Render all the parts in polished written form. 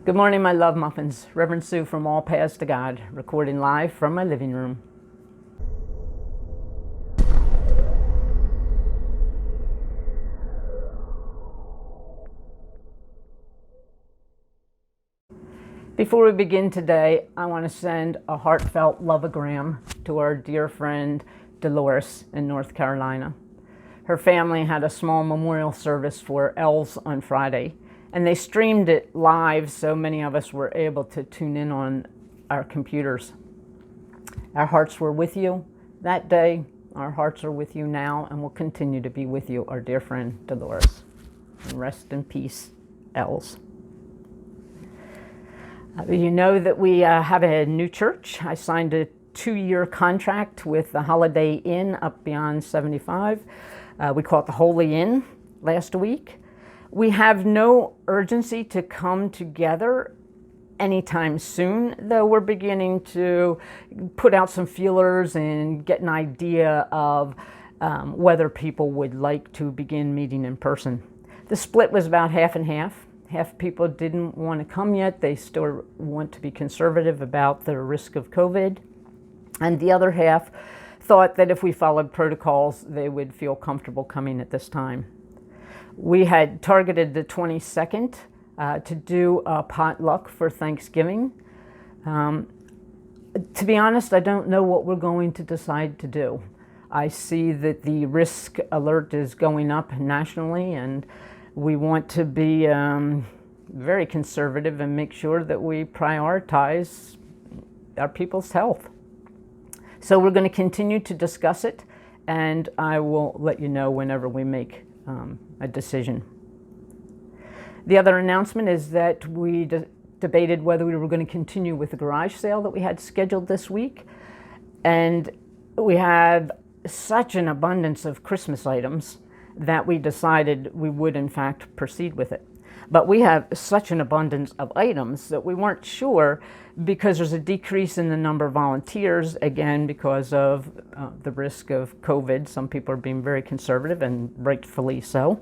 Good morning, my love muffins. Reverend Sue from All Paths to God, recording live from my living room. Before we begin today, I want to send a heartfelt loveogram to our dear friend Dolores in North Carolina. Her family had a small memorial service for elves on Friday, and they streamed it live so many of us were able to tune in on our computers. Our hearts were with you that day. Our hearts are with you now and will continue to be with you, our dear friend Dolores. And rest in peace, elves. You know that we have a new church. I signed a 2-year contract with the Holiday Inn up beyond 75. We call it the Holy Inn last week. We have no urgency to come together anytime soon, though we're beginning to put out some feelers and get an idea of whether people would like to begin meeting in person. The split was about half and half. Half people didn't want to come yet. They still want to be conservative about the risk of COVID. And the other half thought that if we followed protocols, they would feel comfortable coming at this time. We had targeted the 22nd to do a potluck for Thanksgiving. To be honest, I don't know what we're going to decide to do. I see that the risk alert is going up nationally, and we want to be very conservative and make sure that we prioritize our people's health. So we're going to continue to discuss it, and I will let you know whenever we make a decision. The other announcement is that we debated whether we were going to continue with the garage sale that we had scheduled this week. And we had such an abundance of Christmas items that we decided we would in fact proceed with it. But we have such an abundance of items that we weren't sure, because there's a decrease in the number of volunteers, again, because of the risk of COVID. Some people are being very conservative, and rightfully so.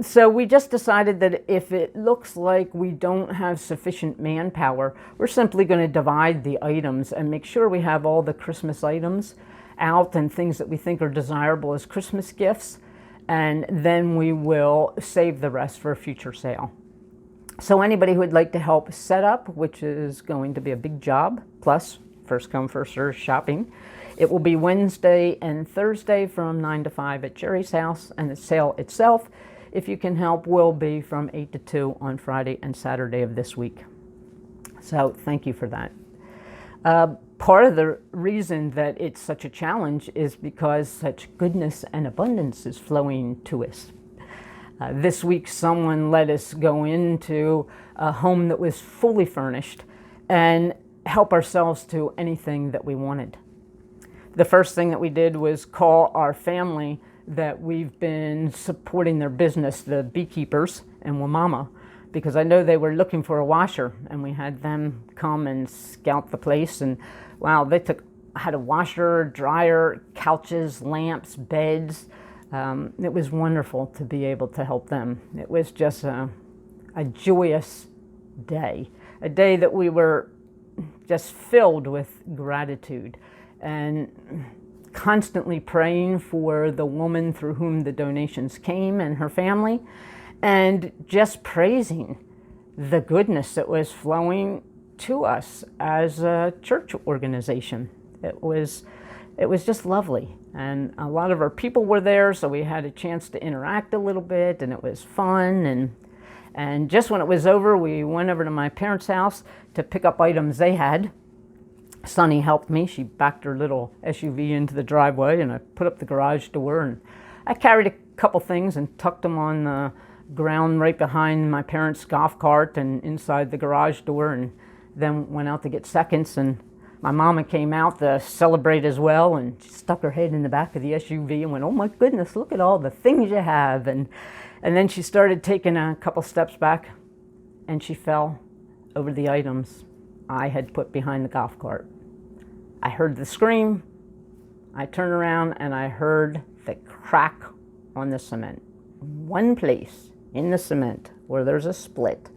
So we just decided that if it looks like we don't have sufficient manpower, we're simply going to divide the items and make sure we have all the Christmas items out and things that we think are desirable as Christmas gifts, and then we will save the rest for a future sale. So anybody who would like to help set up, which is going to be a big job, plus first come, first served shopping, it will be Wednesday and Thursday from 9 to 5 at Jerry's house, and the sale itself, if you can help, will be from 8 to 2 on Friday and Saturday of this week. So thank you for that. Part of the reason that it's such a challenge is because such goodness and abundance is flowing to us. This week, someone let us go into a home that was fully furnished and help ourselves to anything that we wanted. The first thing that we did was call our family that we've been supporting their business, the beekeepers and Wamama, because I know they were looking for a washer, and we had them come and scout the place. And wow, they had a washer, dryer, couches, lamps, beds. It was wonderful to be able to help them. It was just a joyous day, a day that we were just filled with gratitude and constantly praying for the woman through whom the donations came and her family, and just praising the goodness that was flowing to us as a church organization. It was just lovely. And a lot of our people were there, so we had a chance to interact a little bit, and it was fun. And just when it was over, we went over to my parents' house to pick up items they had. Sunny helped me. She backed her little SUV into the driveway, and I put up the garage door, and I carried a couple things and tucked them on the ground right behind my parents' golf cart and inside the garage door, and then went out to get seconds. And my mama came out to celebrate as well, and she stuck her head in the back of the SUV and went, "Oh my goodness, look at all the things you have." And then she started taking a couple steps back, and she fell over the items I had put behind the golf cart. I heard the scream. I turned around and I heard the crack on the cement. One place in the cement where there's a split,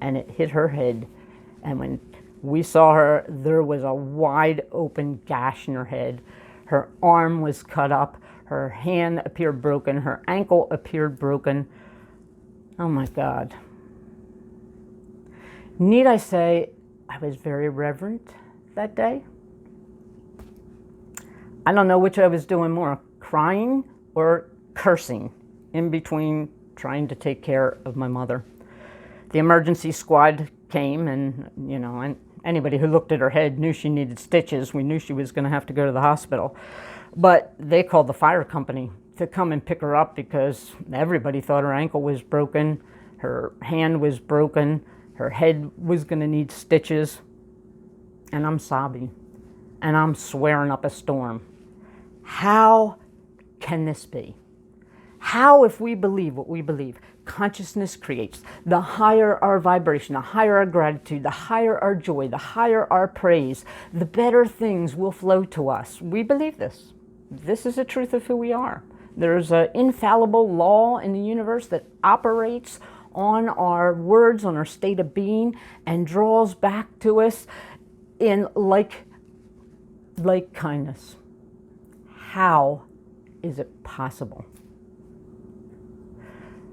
and it hit her head. And when we saw her, there was a wide open gash in her head. Her arm was cut up. Her hand appeared broken. Her ankle appeared broken. Oh my God. Need I say, I was very reverent that day. I don't know which I was doing more, crying or cursing in between trying to take care of my mother. The emergency squad came and, and anybody who looked at her head knew she needed stitches. We knew she was going to have to go to the hospital. But they called the fire company to come and pick her up because everybody thought her ankle was broken, her hand was broken, her head was going to need stitches. And I'm sobbing and I'm swearing up a storm. How can this be? How, if we believe what we believe, consciousness creates, the higher our vibration, the higher our gratitude, the higher our joy, the higher our praise, the better things will flow to us. We believe this. This is the truth of who we are. There's an infallible law in the universe that operates on our words, on our state of being, and draws back to us in like kindness. How is it possible?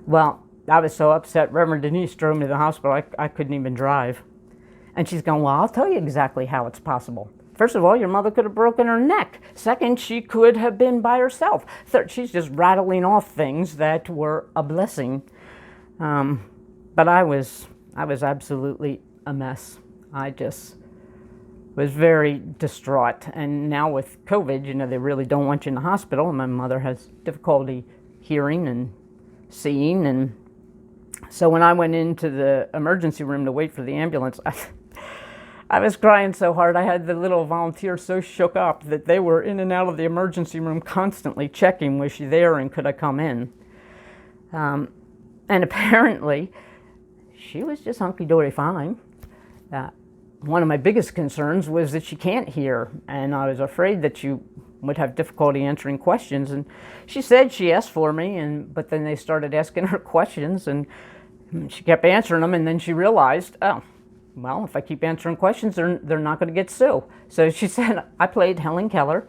Well, I was so upset. Reverend Denise drove me to the hospital. I couldn't even drive. And she's going, well, I'll tell you exactly how it's possible. First of all, your mother could have broken her neck. Second, she could have been by herself. Third, she's just rattling off things that were a blessing. But I was absolutely a mess. I just was very distraught. And now with COVID, they really don't want you in the hospital. My mother has difficulty hearing and seeing. And so when I went into the emergency room to wait for the ambulance, I was crying so hard. I had the little volunteers so shook up that they were in and out of the emergency room constantly checking, was she there and could I come in? And apparently, she was just hunky-dory fine. One of my biggest concerns was that she can't hear, and I was afraid that she would have difficulty answering questions. And she said she asked for me, but then they started asking her questions, and she kept answering them, and then she realized, oh, well, if I keep answering questions, they're not going to get Sue. So she said, I played Helen Keller.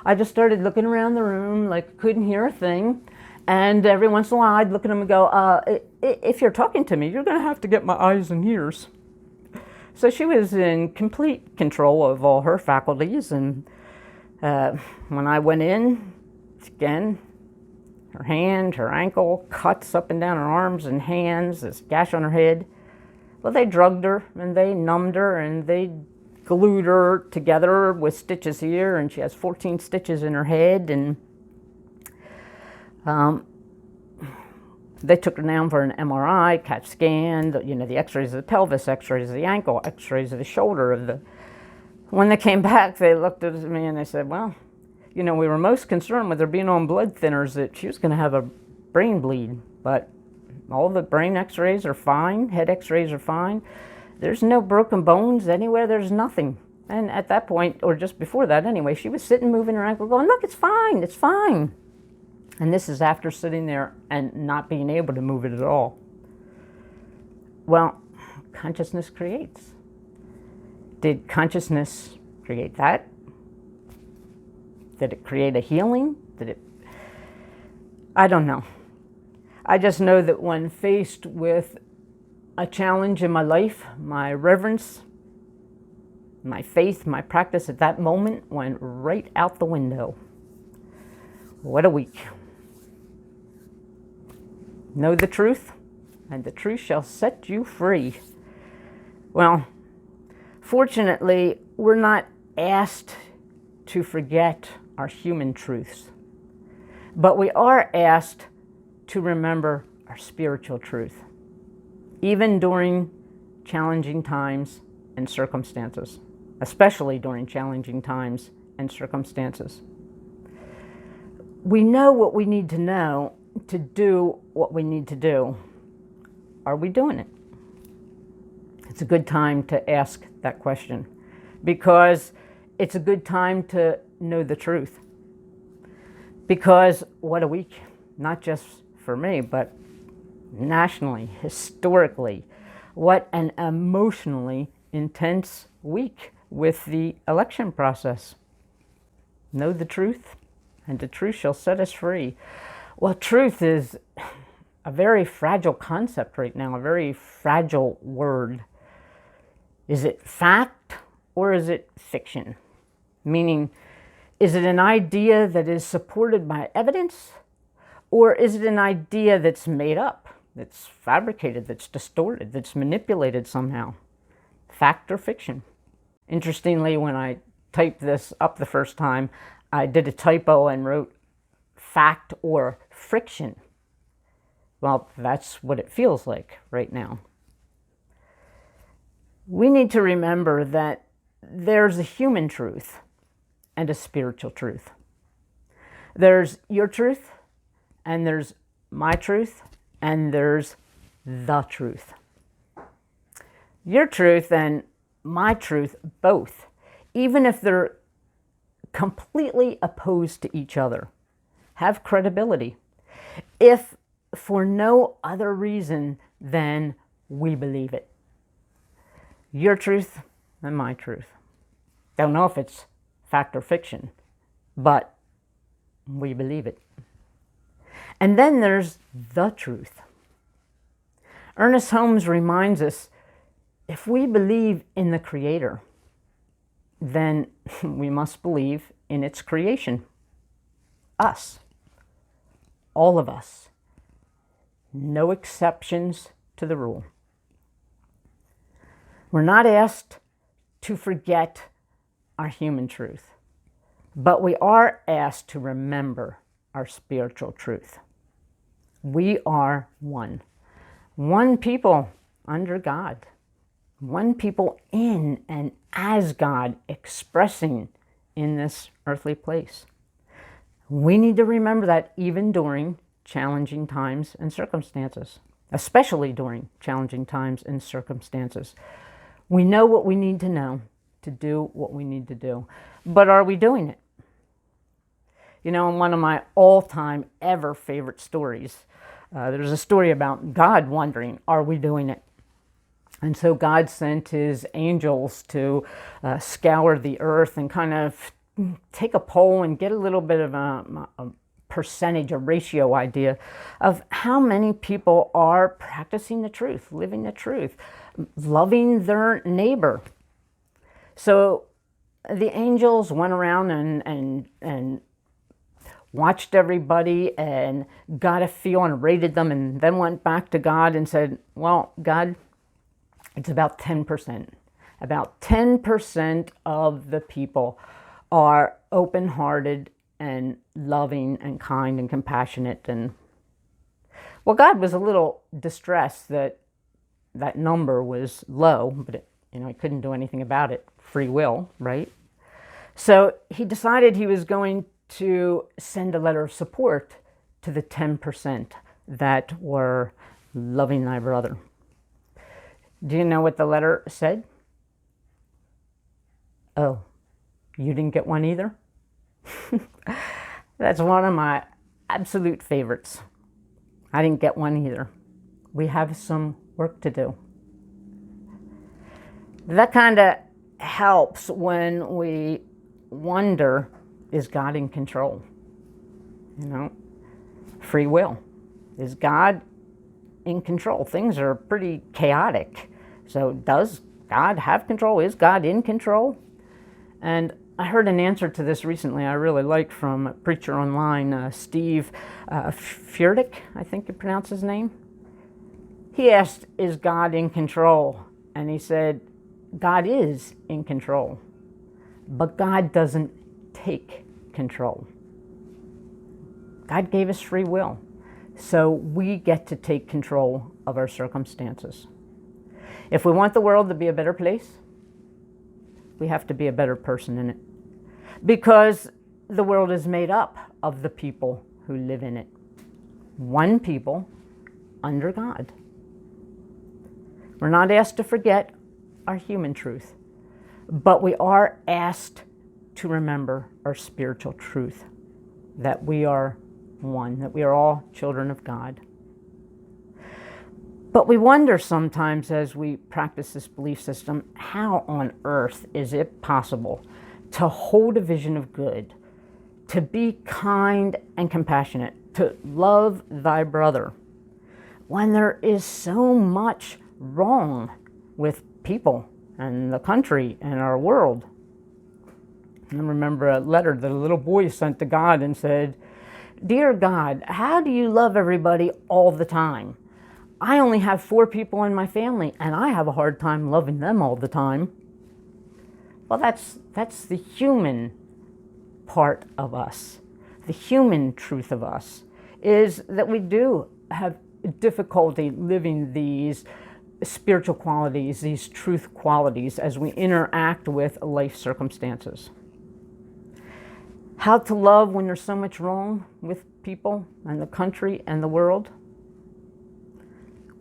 I just started looking around the room like couldn't hear a thing. And every once in a while, I'd look at him and go, if you're talking to me, you're going to have to get my eyes and ears. So she was in complete control of all her faculties. And when I went in, again, her hand, her ankle, cuts up and down her arms and hands, this gash on her head. Well, they drugged her and they numbed her and they glued her together with stitches here, and she has 14 stitches in her head. And they took her down for an MRI, CAT scan, the x-rays of the pelvis, x-rays of the ankle, x-rays of the shoulder. When they came back, they looked at me and they said, well, we were most concerned with her being on blood thinners that she was going to have a brain bleed. But all the brain x-rays are fine, head x-rays are fine. There's no broken bones anywhere, there's nothing. And at that point, or just before that anyway, she was sitting, moving her ankle, going, look, it's fine, it's fine. And this is after sitting there and not being able to move it at all. Well, consciousness creates. Did consciousness create that? Did it create a healing? I don't know. I just know that when faced with a challenge in my life, my reverence, my faith, my practice at that moment went right out the window. What a week. Know the truth, and the truth shall set you free. Well, fortunately, we're not asked to forget our human truths, but we are asked to remember our spiritual truth, even during challenging times and circumstances, especially during challenging times and circumstances. We know what we need to know to do what we need to do. Are we doing it? It's a good time to ask that question, because it's a good time to know the truth. Because what a week, not just for me, but nationally, historically, What an emotionally intense week with the election process. Know the truth, and the truth shall set us free. Well, truth is a very fragile concept right now, a very fragile word. Is it fact or is it fiction? Meaning, is it an idea that is supported by evidence, or is it an idea that's made up, that's fabricated, that's distorted, that's manipulated somehow? Fact or fiction? Interestingly, when I typed this up the first time, I did a typo and wrote fact or friction. Well, that's what it feels like right now. We need to remember that there's a human truth and a spiritual truth. There's your truth, and there's my truth, and there's the truth. Your truth and my truth, both, even if they're completely opposed to each other, have credibility, if for no other reason than we believe it. Your truth and my truth. Don't know if it's fact or fiction, but we believe it. And then there's the truth. Ernest Holmes reminds us, if we believe in the Creator, then we must believe in its creation. Us. All of us. No exceptions to the rule. We're not asked to forget our human truth, but we are asked to remember our spiritual truth. We are one. One people under God. One people in and as God, expressing in this earthly place. We need to remember that even during challenging times and circumstances, especially during challenging times and circumstances. We know what we need to know to do what we need to do, but are we doing it? You know, in one of my all-time ever favorite stories, there's a story about God wondering, are we doing it? And so God sent his angels to scour the earth and kind of take a poll and get a little bit of a percentage, a ratio idea of how many people are practicing the truth, living the truth, loving their neighbor. So the angels went around and watched everybody and got a feel and rated them, and then went back to God and said, well, God, it's about 10%. About 10% of the people are open-hearted and loving and kind and compassionate. And well, God was a little distressed that that number was low, but he couldn't do anything about it. Free will, right? So he decided he was going to send a letter of support to the 10% that were loving thy brother. Do you know what the letter said? Oh, you didn't get one either? That's one of my absolute favorites. I didn't get one either. We have some work to do. That kind of helps when we wonder, is God in control? Free will. Is God in control? Things are pretty chaotic. So does God have control? Is God in control? And I heard an answer to this recently I really liked from a preacher online, Steve Furtick, I think you pronounce his name. He asked, is God in control? And he said, God is in control, but God doesn't take control. God gave us free will, so we get to take control of our circumstances. If we want the world to be a better place, we have to be a better person in it, because the world is made up of the people who live in it. One people under God. We're not asked to forget our human truth, but we are asked to remember our spiritual truth, that we are one, that we are all children of God. But we wonder sometimes as we practice this belief system, how on earth is it possible to hold a vision of good, to be kind and compassionate, to love thy brother, when there is so much wrong with people and the country and our world? I remember a letter that a little boy sent to God and said, "Dear God, how do you love everybody all the time? I only have 4 people in my family, and I have a hard time loving them all the time." Well, that's the human part of us. The human truth of us is that we do have difficulty living these spiritual qualities, these truth qualities, as we interact with life circumstances. How to love when there's so much wrong with people and the country and the world?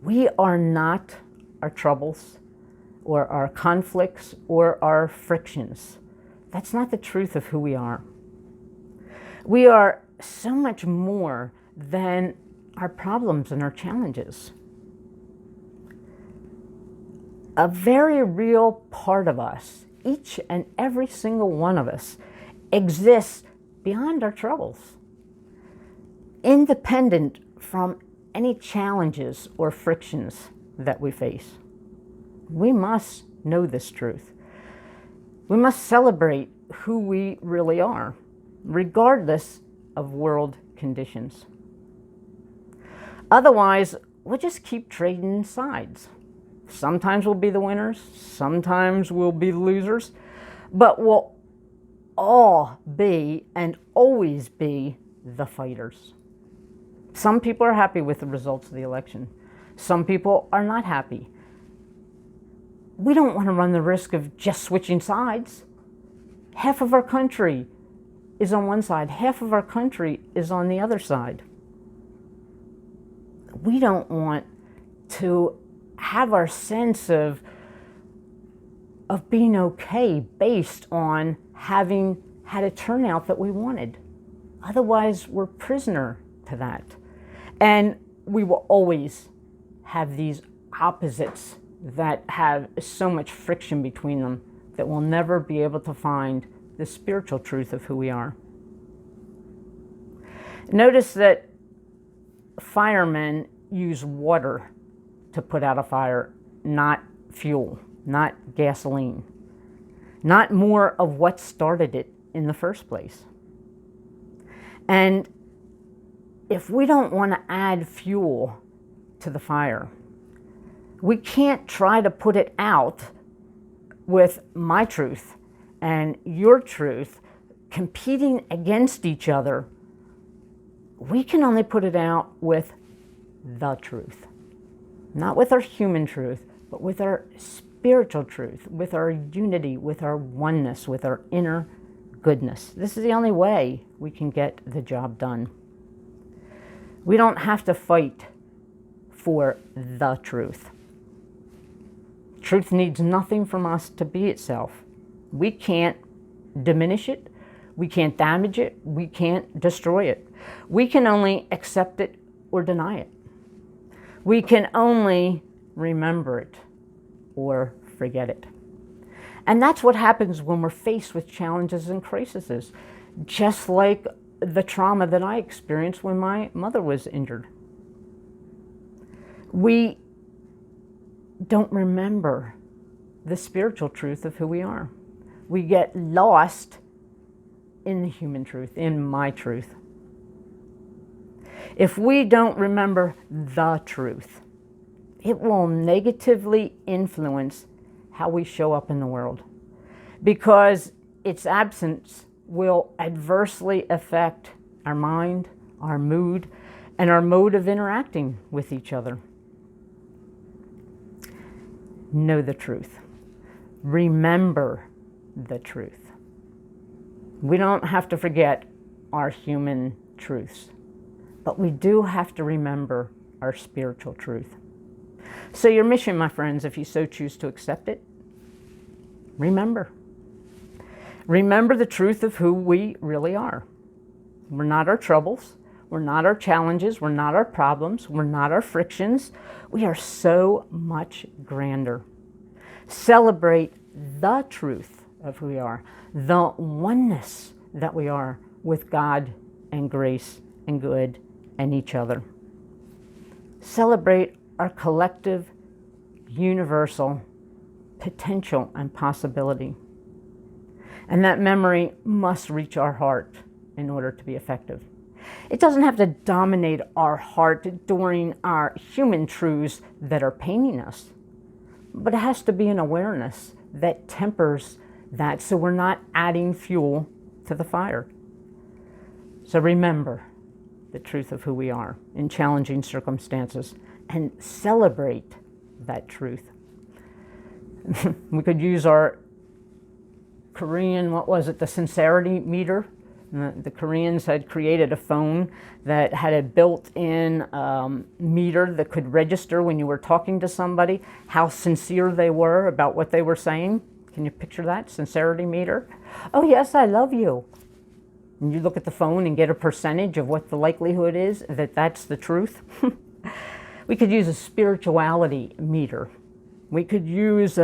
We are not our troubles or our conflicts or our frictions. That's not the truth of who we are. We are so much more than our problems and our challenges. A very real part of us, each and every single one of us, exists beyond our troubles, independent from any challenges or frictions that we face. We must know this truth. We must celebrate who we really are, regardless of world conditions. Otherwise, we'll just keep trading sides. Sometimes we'll be the winners, sometimes we'll be the losers, but we'll all be and always be the fighters. Some people are happy with the results of the election. Some people are not happy. We don't want to run the risk of just switching sides. Half of our country is on one side, half of our country is on the other side. We don't want to have our sense of being okay based on having had a turnout that we wanted. Otherwise, we're prisoner to that. And we will always have these opposites that have so much friction between them that we'll never be able to find the spiritual truth of who we are. Notice that firemen use water to put out a fire, not fuel, not gasoline, not more of what started it in the first place. And if we don't want to add fuel to the fire, we can't try to put it out with my truth and your truth competing against each other. We can only put it out with the truth. Not with our human truth, but with our spiritual truth, with our unity, with our oneness, with our inner goodness. This is the only way we can get the job done. We don't have to fight for the truth. Truth needs nothing from us to be itself. We can't diminish it. We can't damage it. We can't destroy it. We can only accept it or deny it. We can only remember it or forget it. And that's what happens when we're faced with challenges and crises, just like the trauma that I experienced when my mother was injured. We don't remember the spiritual truth of who we are. We get lost in the human truth, in my truth. If we don't remember the truth, it will negatively influence how we show up in the world, because its absence will adversely affect our mind, our mood, and our mode of interacting with each other. Know the truth. Remember the truth. We don't have to forget our human truths, but we do have to remember our spiritual truth. So your mission, my friends, if you so choose to accept it, remember. Remember the truth of who we really are. We're not our troubles. We're not our challenges. We're not our problems. We're not our frictions. We are so much grander. Celebrate the truth of who we are, the oneness that we are with God and grace and good and each other. Celebrate our collective, universal potential and possibility. And that memory must reach our heart in order to be effective. It doesn't have to dominate our heart during our human truths that are paining us, but it has to be an awareness that tempers that so we're not adding fuel to the fire. So remember the truth of who we are in challenging circumstances and celebrate that truth. We could use our Korean, the sincerity meter. The Koreans had created a phone that had a built-in meter that could register when you were talking to somebody, how sincere they were about what they were saying. Can you picture that? Sincerity meter. Oh yes, I love you. And you look at the phone and get a percentage of what the likelihood is that that's the truth. We could use a spirituality meter. We could use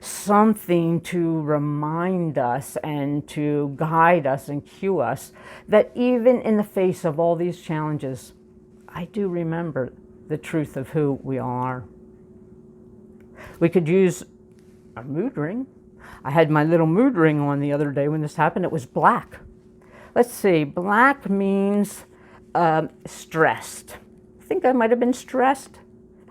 something to remind us and to guide us and cue us that even in the face of all these challenges, I do remember the truth of who we are. We could use a mood ring. I had my little mood ring on the other day when this happened. It was black. Let's see, black means stressed. I think I might have been stressed.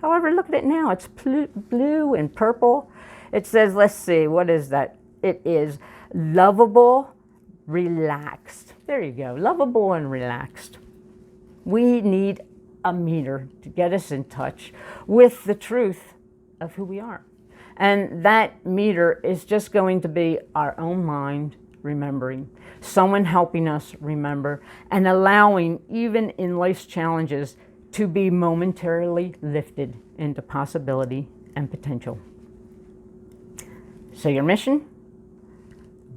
However, look at it now. It's blue and purple. It says, let's see, what is that? It is lovable, relaxed. There you go, lovable and relaxed. We need a meter to get us in touch with the truth of who we are. And that meter is just going to be our own mind remembering, someone helping us remember, and allowing, even in life's challenges, to be momentarily lifted into possibility and potential. So your mission?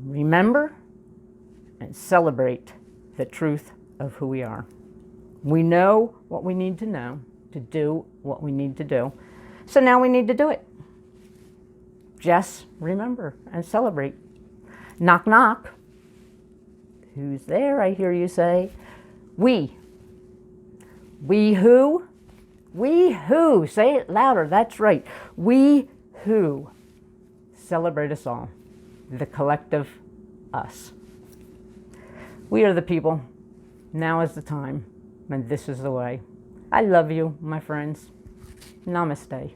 Remember and celebrate the truth of who we are. We know what we need to know to do what we need to do. So now we need to do it. Just remember and celebrate. Knock, knock. Who's there? I hear you say. We. We who? We who. Say it louder. That's right. We who. Celebrate us all. The collective us. We are the people. Now is the time. And this is the way. I love you, my friends. Namaste.